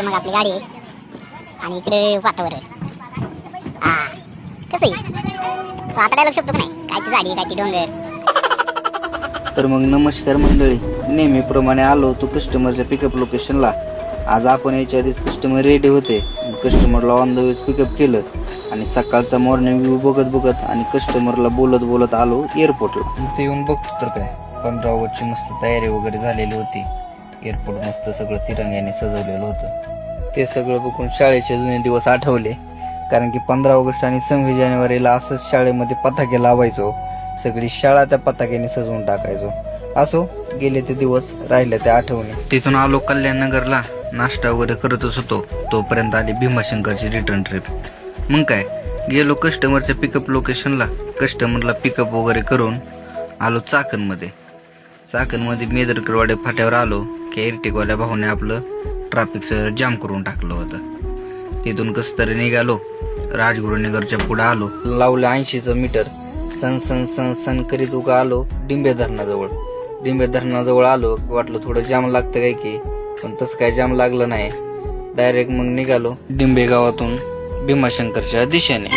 मग आपली गाडी आणि इकडे वातावरण कसं आहे आता डायलॉग शकतो का नाही, काय ती गाडी काय ती डोंगर. तर मग नमस्कार मंडळी, नेहमीप्रमाणे आलो होतो कस्टमरच्या पिकअप लोकेशनला. आज आपण याच्या आधीच कस्टमर रेडी होते, कस्टमरला ऑन द वेज पिकअप केलं आणि सकाळचा मॉर्निंग व्ह्यू बघत आणि कस्टमरला बोलत आलो एअरपोर्टला. इथे येऊन बघतो तर काय 15 ऑगस्टची मस्त तयारी वगैरे झालेली होती. एअरपोर्ट मस्त सगळं तिरंग्याने सजवलेलं होतं. ते सगळं बघून शाळेचे जुने दिवस आठवले, कारण की 15 ऑगस्ट आणि 26 जानेवारीला असंच शाळेमध्ये पताके लावायचो. सगळी शाळा त्या पताक्याने सजवून टाकायचो. असो, गेले ते दिवस, राहिले ते आठवणी. तिथून आलो कल्याण नगरला, नाश्ता वगैरे करतच होतो. तोपर्यंत आली भीमाशंकरची रिटर्न ट्रिप. मग काय, गेलो कस्टमरच्या पिकअप लोकेशनला. कस्टमरला पिकअप वगैरे करून आलो चाकणमध्ये मेदरकरवाडे फाट्यावर आलो की एर्टिगवाल्या भाऊने आपलं ट्रॅफिकचं जाम करून टाकलं होतं. तिथून कसं तरी निघालो, राजगुरुनगरच्या पुढे आलो. लावलं 80चं मीटर. सन करीत उगा आलो डिंबे धरणाजवळ आलो. वाटलं थोडं जाम लागतं काय की, पण तसं काय जाम लागलं नाही. डायरेक्ट मग निघालो डिंबे गावातून भीमाशंकरच्या दिशेने.